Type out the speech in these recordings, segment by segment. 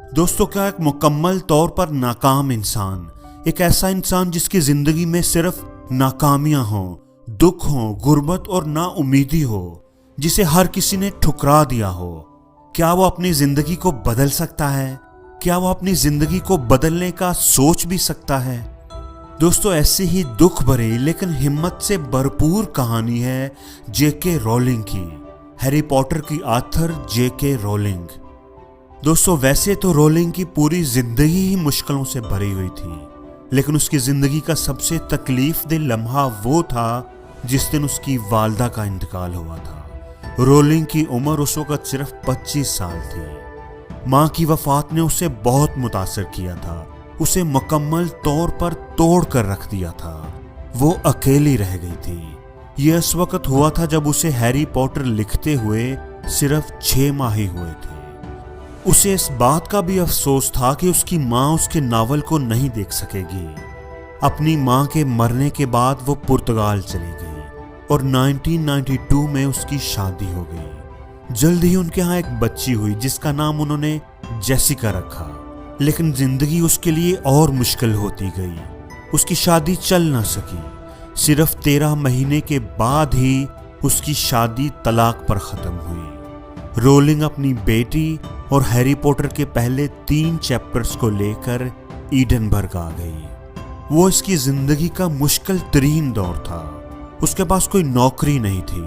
दोस्तों, क्या एक मुकम्मल तौर पर नाकाम इंसान, एक ऐसा इंसान जिसकी जिंदगी में सिर्फ नाकामियां हों, दुख हो, गुर्बत और नाउमीदी हो, जिसे हर किसी ने ठुकरा दिया हो, क्या वो अपनी जिंदगी को बदल सकता है? क्या वो अपनी जिंदगी को बदलने का सोच भी सकता है? दोस्तों, ऐसी ही दुख भरी लेकिन हिम्मत से भरपूर कहानी है जेके रोलिंग की, हैरी पॉटर की ऑथर जेके रोलिंग। दोस्तों, वैसे तो रोलिंग की पूरी जिंदगी ही मुश्किलों से भरी हुई थी, लेकिन उसकी जिंदगी का सबसे तकलीफ दे लम्हा वो था जिस दिन उसकी वालदा का इंतकाल हुआ था। रोलिंग की उम्र उस वक्त सिर्फ 25 साल थी। मां की वफात ने उसे बहुत मुतासर किया था, उसे मुकम्मल तौर पर तोड़ कर रख दिया था। वो अकेली रह गई थी। यह इस वक्त हुआ था जब उसे हैरी पॉटर लिखते हुए सिर्फ 6 माह ही हुए थे। उसे इस बात का भी अफसोस था कि उसकी मां उसके नावल को नहीं देख सकेगी। अपनी मां के मरने के बाद वो पुर्तगाल चली गई और 1992 में उसकी शादी हो गई। जल्द ही उनके यहाँ एक बच्ची हुई जिसका नाम उन्होंने जेसिका रखा, लेकिन जिंदगी उसके लिए और मुश्किल होती गई। उसकी शादी चल ना सकी। सिर्फ 13 महीने के बाद ही उसकी शादी तलाक पर खत्म हुई। रोलिंग अपनी बेटी और हैरी पॉटर के पहले 3 चैप्टर्स को लेकर ईडनबर्ग आ गई। वो इसकी जिंदगी का मुश्किल तरीन दौर था। उसके पास कोई नौकरी नहीं थी।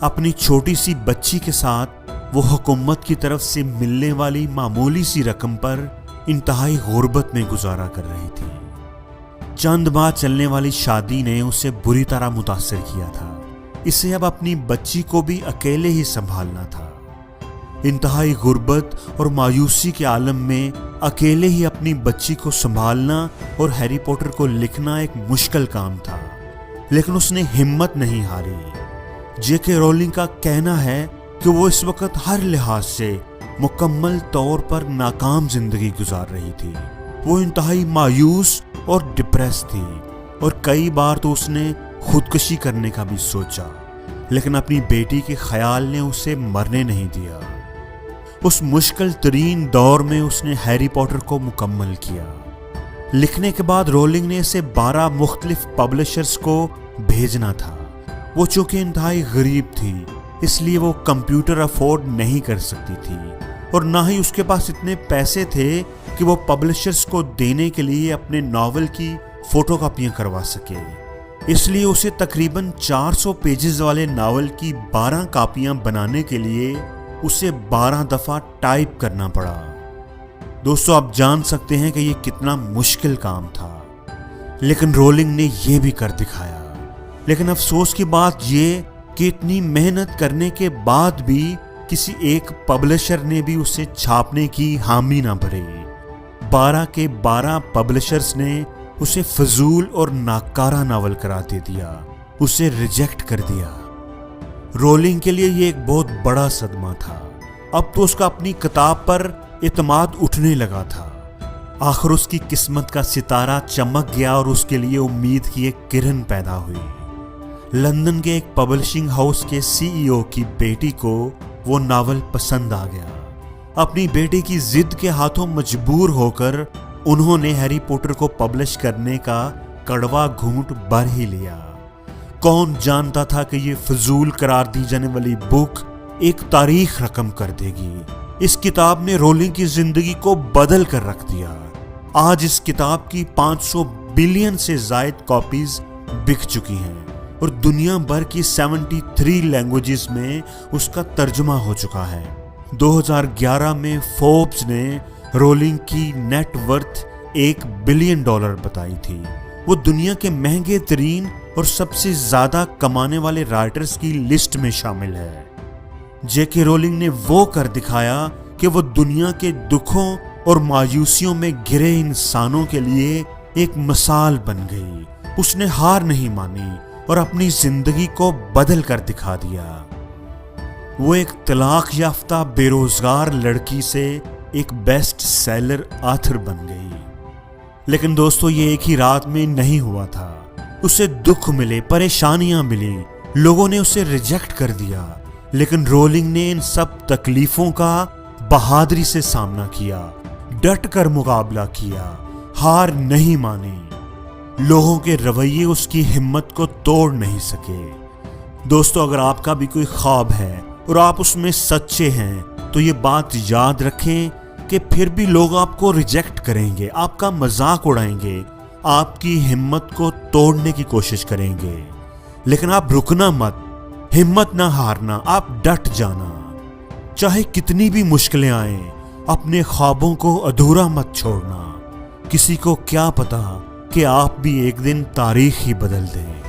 अपनी छोटी सी बच्ची के साथ वो हुकूमत की तरफ से मिलने वाली मामूली सी रकम पर इंतहाई गुर्बत में गुजारा कर रही थी। चंद माह चलने वाली शादी ने उसे बुरी तरह मुतासर किया था। इसे अब अपनी बच्ची को भी अकेले ही संभालना था। इंतहाई गुर्बत और मायूसी के आलम में अकेले ही अपनी बच्ची को संभालना और हैरी पॉटर को लिखना एक मुश्किल काम था, लेकिन उसने हिम्मत नहीं हारी। जेके रोलिंग का कहना है कि वो इस वक्त हर लिहाज से मुकम्मल तौर पर नाकाम जिंदगी गुजार रही थी। वो इंतहाई मायूस और डिप्रेस थी और कई बार तो उसने खुदकुशी करने का भी सोचा, लेकिन अपनी बेटी के ख्याल ने उसे मरने नहीं दिया। उस मुश्किल तरीन दौर में उसने हैरी पॉटर को मुकम्मल किया। लिखने के बाद रोलिंग ने इसे 12 मुख्तलिफ पब्लिशर्स को भेजना था। वो चूंकि इंतहाई गरीब थी, इसलिए वो कंप्यूटर अफोर्ड नहीं कर सकती थी और ना ही उसके पास इतने पैसे थे कि वो पब्लिशर्स को देने के लिए अपने नॉवल की फोटोकॉपियां करवा सके। इसलिए उसे तकरीबन 400 पेजेस वाले नावल की 12 कापियां बनाने के लिए उसे 12 दफा टाइप करना पड़ा। दोस्तों, आप जान सकते हैं कि यह कितना मुश्किल काम था, लेकिन रोलिंग ने यह भी कर दिखाया। लेकिन अफसोस की बात यह कि इतनी मेहनत करने के बाद भी किसी एक पब्लिशर ने भी उसे छापने की हामी ना भरी। 12 के 12 पब्लिशर्स ने उसे फजूल और नाकारा नावल करार दे दिया, उसे रिजेक्ट कर दिया। रोलिंग के लिए यह एक बहुत बड़ा सदमा था। अब तो उसका अपनी किताब पर इत्मीनान उठने लगा था। आखिर उसकी किस्मत का सितारा चमक गया और उसके लिए उम्मीद की एक किरण पैदा हुई। लंदन के एक पब्लिशिंग हाउस के सीईओ की बेटी को वो नावल पसंद आ गया। अपनी बेटी की जिद के हाथों मजबूर होकर उन्होंने हैरी पॉटर को पब्लिश करने का कड़वा घूंट भर ही लिया। कौन जानता था कि ये फजूल करार दी जाने वाली बुक एक तारीख रकम कर देगी। इस किताब ने रोलिंग की जिंदगी को बदल कर रख दिया। आज इस किताब की 500 बिलियन से जायद कॉपीज बिक चुकी हैं और दुनिया भर की 73 लैंग्वेजेस में उसका तर्जुमा हो चुका है। 2011 में फोर्ब्स ने रोलिंग की नेट वर्थ $1 बिलियन बताई थी। वो दुनिया के महंगे तरीन और सबसे ज्यादा कमाने वाले राइटर्स की लिस्ट में शामिल है। जेके रोलिंग ने वो कर दिखाया कि वो दुनिया के दुखों और मायूसियों में घिरे इंसानों के लिए एक मिसाल बन गई। उसने हार नहीं मानी और अपनी जिंदगी को बदल कर दिखा दिया। वो एक तलाक याफ्ता बेरोजगार लड़की से एक बेस्ट सेलर ऑथर बन गई। लेकिन दोस्तों, ये एक ही रात में नहीं हुआ था। उसे दुख मिले, परेशानियां मिली, लोगों ने उसे रिजेक्ट कर दिया, लेकिन रोलिंग ने इन सब तकलीफों का बहादुरी से सामना किया। डट कर मुकाबला किया, हार नहीं मानी। लोगों के रवैये उसकी हिम्मत को तोड़ नहीं सके। दोस्तों, अगर आपका भी कोई ख्वाब है और आप उसमें सच्चे हैं तो ये बात याद रखें कि फिर भी लोग आपको रिजेक्ट करेंगे, आपका मजाक उड़ाएंगे, आपकी हिम्मत को तोड़ने की कोशिश करेंगे। लेकिन आप रुकना मत, हिम्मत ना हारना, आप डट जाना। चाहे कितनी भी मुश्किलें आएं, अपने ख्वाबों को अधूरा मत छोड़ना। किसी को क्या पता कि आप भी एक दिन तारीख ही बदल दें।